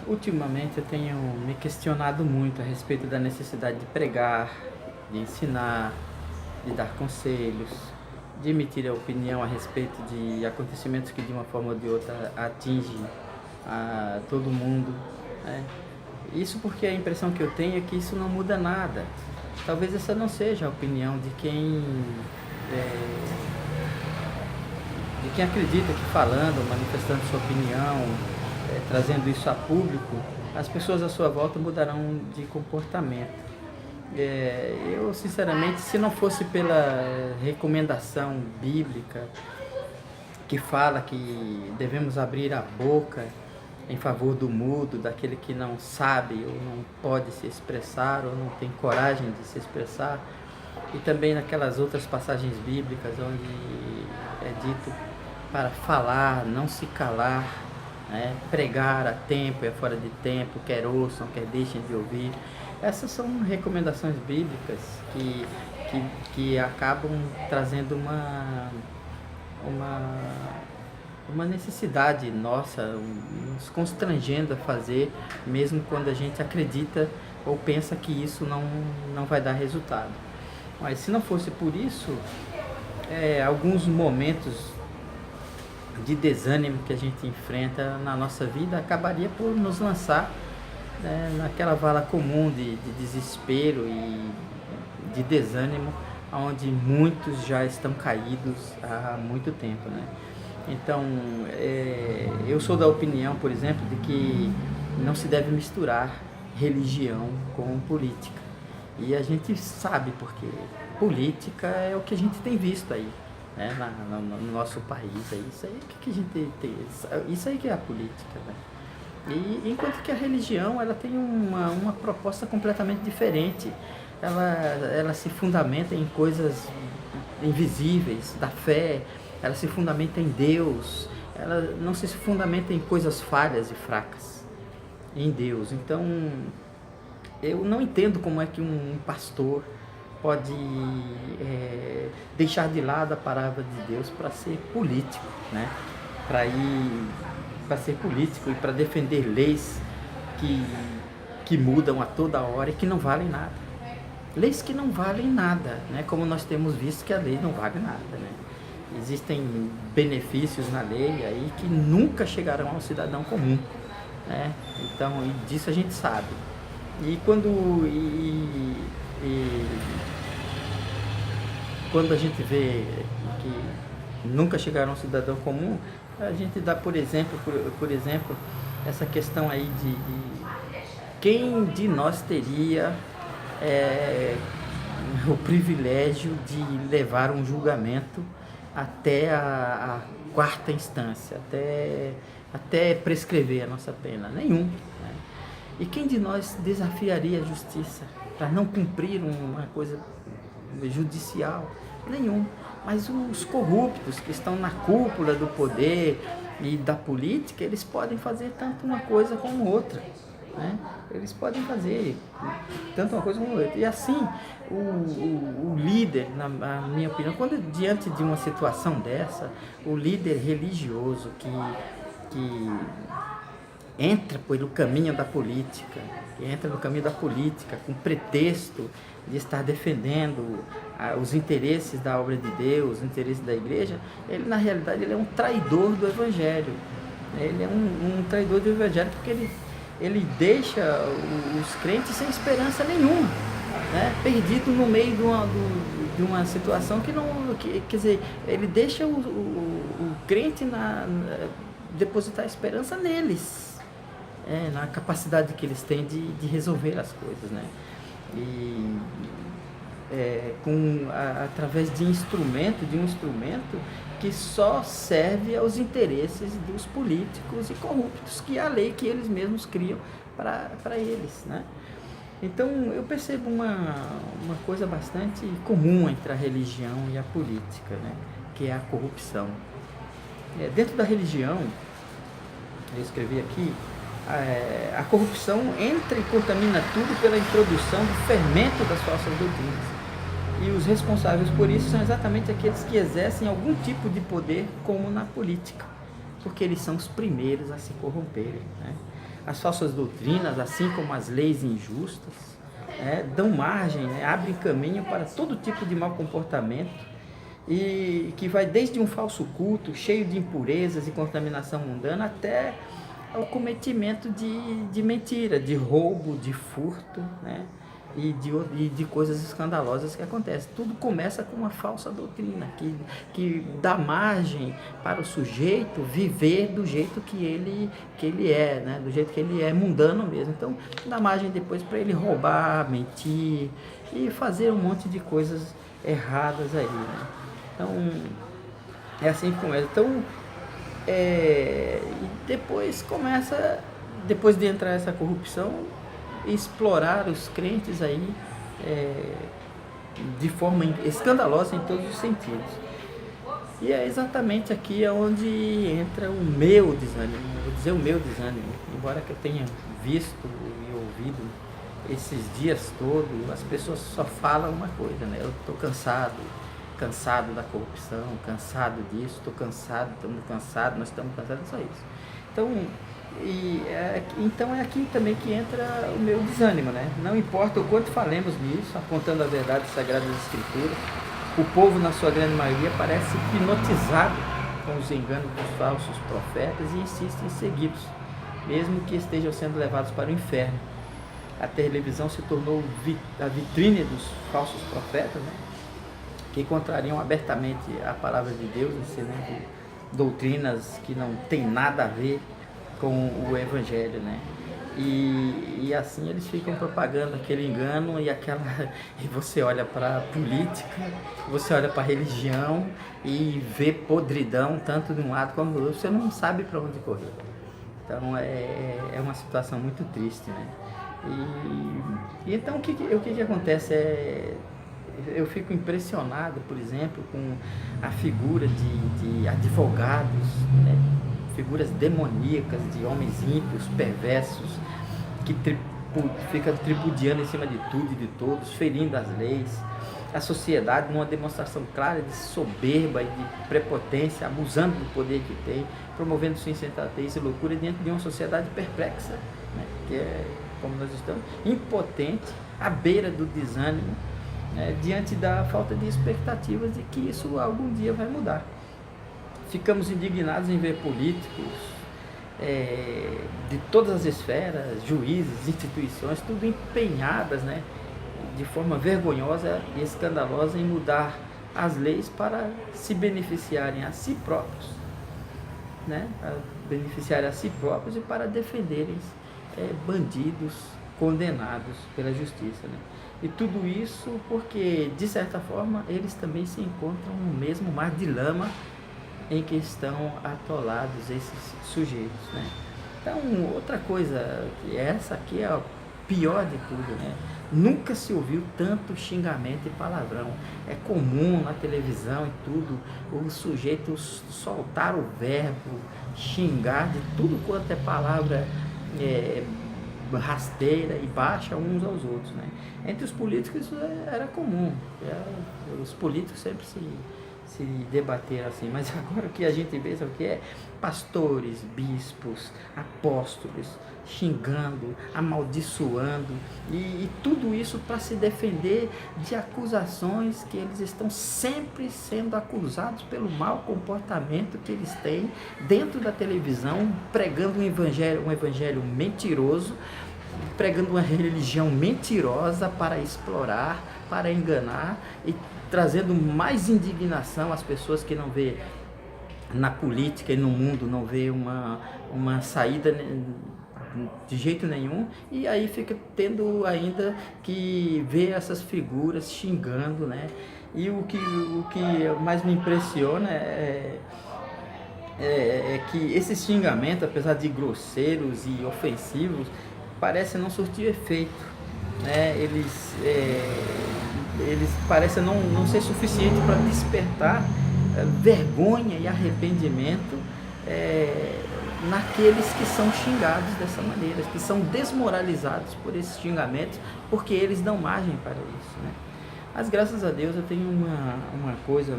Ultimamente eu tenho me questionado muito a respeito da necessidade de pregar, de ensinar, de dar conselhos, de emitir a opinião a respeito de acontecimentos que de uma forma ou de outra atingem a todo mundo, né? Isso porque a impressão que eu tenho é que isso não muda nada. Talvez essa não seja a opinião de quem acredita que falando, manifestando sua opinião, trazendo isso a público, as pessoas à sua volta mudarão de comportamento. Eu, sinceramente, se não fosse pela recomendação bíblica que fala que devemos abrir a boca em favor do mudo, daquele que não sabe ou não pode se expressar ou não tem coragem de se expressar, e também naquelas outras passagens bíblicas onde é dito para falar, não se calar, né? Pregar a tempo e a fora de tempo, quer ouçam, quer deixem de ouvir. Essas são recomendações bíblicas que acabam trazendo uma, uma necessidade nossa, nos constrangendo a fazer, mesmo quando a gente acredita ou pensa que isso não vai dar resultado. Mas se não fosse por isso, alguns momentos de desânimo que a gente enfrenta na nossa vida acabaria por nos lançar, né, naquela vala comum de desespero e de desânimo, onde muitos já estão caídos há muito tempo, né? Então, eu sou da opinião, por exemplo, de que não se deve misturar religião com política. E a gente sabe porque política é o que a gente tem visto aí, né, no nosso país. Isso aí que a gente tem, isso aí que é a política, né? E enquanto que a religião ela tem uma proposta completamente diferente. Ela se fundamenta em coisas invisíveis, da fé, ela se fundamenta em Deus, ela não se fundamenta em coisas falhas e fracas, em Deus. Então, eu não entendo como é que um pastor pode deixar de lado a palavra de Deus para ser político, né? Para ser político e para defender leis que mudam a toda hora e que não valem nada. Leis que não valem nada, né? Como nós temos visto que a lei não vale nada, né? Existem benefícios na lei aí que nunca chegarão ao cidadão comum, né? Então, disso a gente sabe. E quando a gente vê que nunca chegarão ao cidadão comum, a gente dá, por exemplo, essa questão aí de quem de nós teria o privilégio de levar um julgamento até a quarta instância, até prescrever a nossa pena? Nenhum, né? E quem de nós desafiaria a justiça para não cumprir uma coisa judicial? Nenhum. Mas os corruptos que estão na cúpula do poder e da política, eles podem fazer tanto uma coisa como outra, né? Eles podem fazer tanto uma coisa como outra. E assim, o líder, na minha opinião, quando diante de uma situação dessa, o líder religioso que entra pelo caminho da política, com pretexto de estar defendendo os interesses da obra de Deus, os interesses da igreja, ele na realidade ele é um traidor do Evangelho. Ele é um traidor do Evangelho porque ele deixa os crentes sem esperança nenhuma, né? Perdido no meio de uma situação quer dizer, ele deixa o crente depositar esperança neles, na capacidade que eles têm de resolver as coisas, né? E através de um instrumento que só serve aos interesses dos políticos e corruptos, que é a lei que eles mesmos criam para eles, né? Então eu percebo uma coisa bastante comum entre a religião e a política, né? Que é a corrupção. Dentro da religião, eu escrevi aqui, a corrupção entra e contamina tudo pela introdução do fermento das falsas doutrinas. E os responsáveis por isso são exatamente aqueles que exercem algum tipo de poder, como na política, porque eles são os primeiros a se corromperem, né? as falsas doutrinas, assim como as leis injustas, dão margem, abrem caminho para todo tipo de mau comportamento, e que vai desde um falso culto cheio de impurezas e contaminação mundana até ao cometimento de mentira, de roubo, de furto, e de coisas escandalosas que acontecem. Tudo começa com uma falsa doutrina que dá margem para o sujeito viver do jeito que ele é, do jeito que ele é, mundano mesmo. Então dá margem depois para ele roubar, mentir e fazer um monte de coisas erradas aí, Então é assim que começa. Então e depois começa, depois de entrar essa corrupção, explorar os crentes aí de forma escandalosa em todos os sentidos. E é exatamente aqui onde entra o meu desânimo, vou dizer o meu desânimo, embora que eu tenha visto e ouvido esses dias todos, as pessoas só falam uma coisa, Eu estou cansado da corrupção, cansado disso, estou cansado, estamos cansados, nós estamos cansados, só isso. Então é aqui também que entra o meu desânimo, Não importa o quanto falemos nisso, apontando a verdade sagrada das Escrituras, o povo, na sua grande maioria, parece hipnotizado com os enganos dos falsos profetas e insiste em segui-los, mesmo que estejam sendo levados para o inferno. A televisão se tornou a vitrine dos falsos profetas, que contrariam abertamente a palavra de Deus, ensinando doutrinas que não tem nada a ver com o Evangelho, E assim eles ficam propagando aquele engano e você olha para a política, você olha para a religião e vê podridão tanto de um lado como do outro, você não sabe para onde correr. Então é uma situação muito triste, E então o que acontece eu fico impressionado, por exemplo, com a figura de advogados, figuras demoníacas, de homens ímpios, perversos, que ficam tripudiando em cima de tudo e de todos, ferindo as leis. A sociedade, numa demonstração clara de soberba e de prepotência, abusando do poder que tem, promovendo sua insensatez e loucura diante de uma sociedade perplexa, que é como nós estamos, impotente, à beira do desânimo, diante da falta de expectativas de que isso algum dia vai mudar. Ficamos indignados em ver políticos de todas as esferas, juízes, instituições, tudo empenhadas, de forma vergonhosa e escandalosa em mudar as leis para se beneficiarem a si próprios, para beneficiarem a si próprios e para defenderem bandidos condenados pela justiça, E tudo isso porque, de certa forma, eles também se encontram no mesmo mar de lama em que estão atolados esses sujeitos, Então, outra coisa, essa aqui é a pior de tudo, Nunca se ouviu tanto xingamento e palavrão. É comum na televisão e tudo, o sujeito soltar o verbo, xingar de tudo quanto é palavra rasteira e baixa uns aos outros, Entre os políticos isso era comum, os políticos sempre se debateram assim, mas agora o que a gente vê, sabe o que é? Pastores, bispos, apóstolos xingando, amaldiçoando e tudo isso para se defender de acusações que eles estão sempre sendo acusados pelo mau comportamento que eles têm dentro da televisão, pregando um evangelho mentiroso, pregando uma religião mentirosa para explorar, para enganar e trazendo mais indignação às pessoas que não vê na política e no mundo, não vê uma saída de jeito nenhum, e aí fica tendo ainda que ver essas figuras xingando, E o que mais me impressiona é que esse xingamento, apesar de grosseiros e ofensivos, parece não surtir efeito, Eles parecem não ser suficiente para despertar vergonha e arrependimento naqueles que são xingados dessa maneira, que são desmoralizados por esses xingamentos, porque eles dão margem para isso, Mas graças a Deus eu tenho uma coisa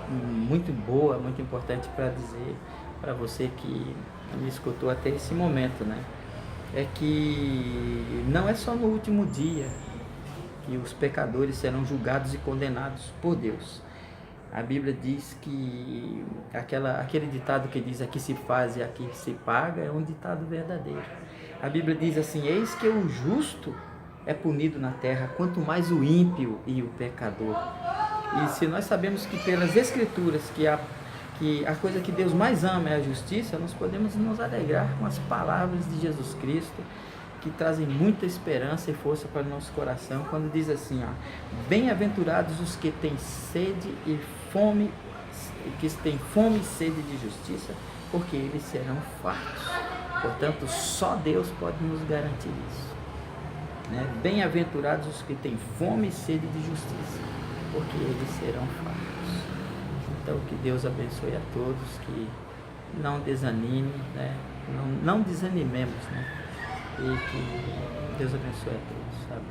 muito boa, muito importante para dizer para você que me escutou até esse momento, é que não é só no último dia que os pecadores serão julgados e condenados por Deus. A Bíblia diz que aquele ditado que diz aqui se faz e aqui se paga é um ditado verdadeiro. A Bíblia diz assim: eis que o justo é punido na terra, quanto mais o ímpio e o pecador. E se nós sabemos que pelas Escrituras que a coisa que Deus mais ama é a justiça, nós podemos nos alegrar com as palavras de Jesus Cristo, que trazem muita esperança e força para o nosso coração, quando diz assim, ó: bem-aventurados os que têm sede e fome, que têm fome e sede de justiça, porque eles serão fartos. Portanto, só Deus pode nos garantir isso, né? Bem-aventurados os que têm fome e sede de justiça, porque eles serão fartos. Então, que Deus abençoe a todos, que não desanime, né? Não desanimemos, né? E que Deus abençoe a todos, sabe?